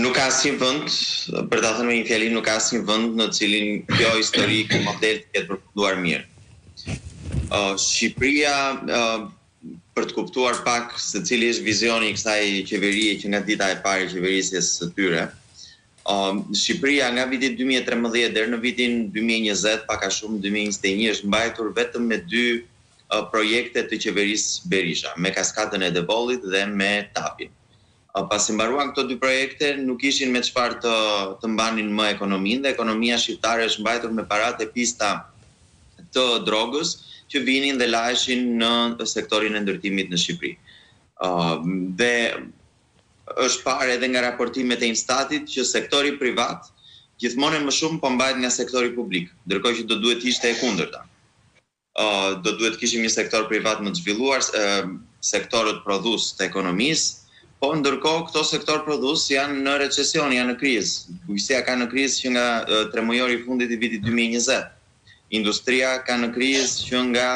Nuk ka asnjë vend, për ta thënë me një fjali, nuk ka asnjë vend në cilin kjo historik model të ketë përfunduar mirë. Shqipëria, për të kuptuar pak se cili është vizioni i kësaj qeverie që nga dita e parë e qeverisjes së tyre, Shqipëria nga viti 2013 deri në vitin 2020, pak a shumë 2021, është mbajtur vetëm me 2 projekte të qeverisë Berisha, me kaskadën e Devollit dhe me Tapin. Pasi mbaruan këto 2 projekte, nuk ishin me çfarë të mbanin më ekonominë, dhe ekonomia shqiptare është mbajtur me paratë e pista të drogës që vinin dhe laheshin në sektorin e ndërtimit në Shqipëri. Dhe është parë edhe nga raportimet e Instatit që sektori privat gjithmonë më shumë po mbahet nga sektori publik, ndërkohë që do duhet ishte e kundërta. Do duhet kishim një sektor privat më të zhvilluar, sektorët prodhues të ekonomisë, po ndërkohë këto sektor prodhues janë në recesion, janë në krizë. Bujqësia ka në krizë që nga 3 mujori i fundit i vitit 2020. Industria ka në krizë që nga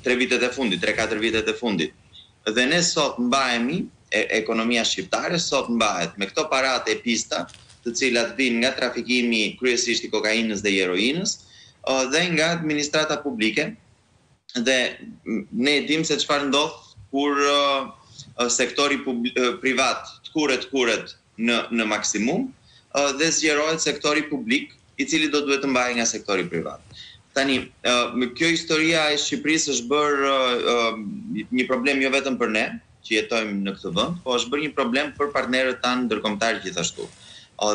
3 vitet e fundit, 3-4 vitet e fundit. Dhe ne sot mbahemi, ekonomia shqiptare sot mbahet me këto paratë e pista, të cilat vijnë nga trafikimi kryesisht i kokainës dhe heroinës, dhe nga administrata publike, dhe ne dim se çfarë ndodh kur sektori privat të kuret në maksimum dhe zgjerohet sektori publik, i cili do duhet të mbahej nga sektori privat. Tani, kjo historia e Shqipërisë është bërë një problem jo vetëm për ne që jetojmë në këtë vend, po është bërë një problem për partnerët tanë ndërkombëtar gjithashtu.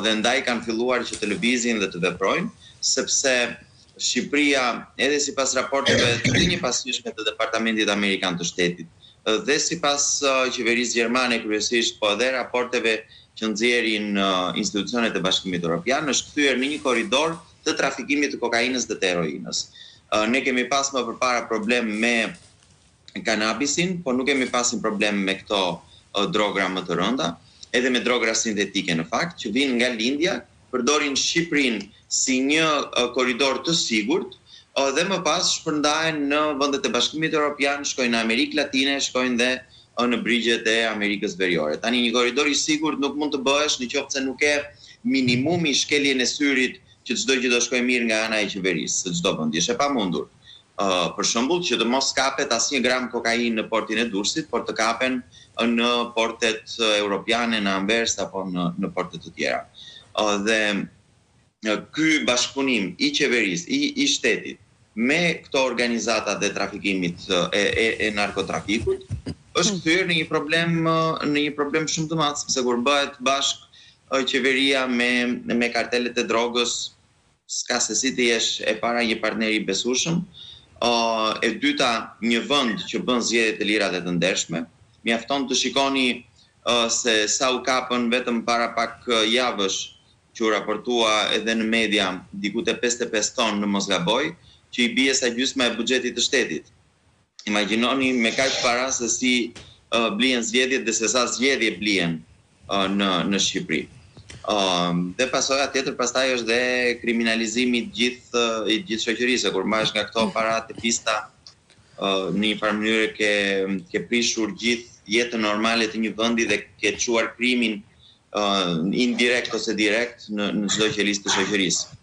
Dhe ndaj kanë filluar që të lëvizin dhe të veprojnë, sepse Shqipëria, edhe sipas raporteve të njëpasgjeshme të Departamentit Amerikan të Shtetit, dhe sipas qeverisë gjermane kryesisht, po edhe raporteve që nxjerrin institucionet e Bashkimit Evropian, është kthyer në një korridor të trafikimit të kokainës dhe të heroinës. Ne kemi pas më përpara problem me kanabisin, po nuk kemi pasur problem me këto drogra më të rënda, edhe me drogra sintetike në fakt, që vinë nga lindja, përdorin Shqipërinë si një korridor të sigurt, dhe më pas shpërndahen në vendet e Bashkimit Evropian, shkojnë në Amerikë Latine, shkojnë dhe në brigjet e Amerikës Veriore. Tani një korridor i sigurt nuk mund të bëhesh nëse nuk ke minimumi shkeljen e syrit që çdo gjë do shkojë mirë nga ana e qeverisë së çdo vendi. Është e pamundur. Për shembull, që të mos kapet asnjë gram kokainë në portin e Durrësit, por të kapen në portet europiane, në Anvers apo në portet të tjera. Dhe ky bashkëpunim i qeverisë, i shtetit me këto organizata dhe trafikimit e narkotrafikut është kthyer në një problem shumë të madh, sepse kur bëhet bashkë qeveria me kartelet e drogës, s'ka se si të jesh e para një partner i besueshëm, e dyta një vend që bën zgjedhje të lira dhe të ndershme. Mjafton të shikoni se sa u kapën vetëm para pak javësh që u raportua edhe në media, diku te 55 tonë në mos gaboj, që i bie sa gjysma e buxhetit të shtetit. Imagjinoni me kaq para se si blihen zgjedhjet dhe se sa zgjedhje blihen në Shqipëri. Dhe pasoja tjetër pastaj është dhe kriminalizimi i gjithë shoqërisë, kur marrësh nga këto paratë e pista në një farë mënyrë ke prishur gjithë jetën normale të një vendi dhe ke çuar krimin indirekt ose direkt në çdo qelisë të shoqërisë.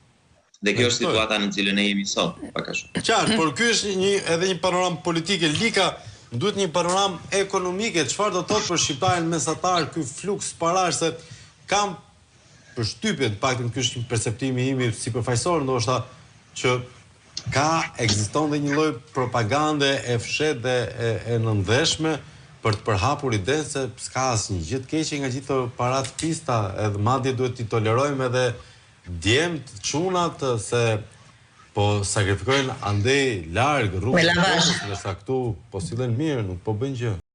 Dhe kjo është situata në cilën ne jemi sot, pak a shumë. Qartë, por ky është edhe një panoramë politike. Lika, duhet një panoramë ekonomike. Çfarë do të thotë për shqiptarin mesatar ky fluks parash, se kam përshtypjen, paktën ky është një perceptimi im sipërfaqësor, ndoshta që ekziston dhe një lloj propagande e fshehtë dhe e nëndveshme për të përhapur idenë se s'ka asnjë gjë të keqe nga gjithë paratë pista, edhe madje duhet t'i tolerojmë edhe djemt, çunat, se po sakrifikojnë andej larg rrugën, ndërsa këtu po sillen mirë, nuk po bëjnë gjë.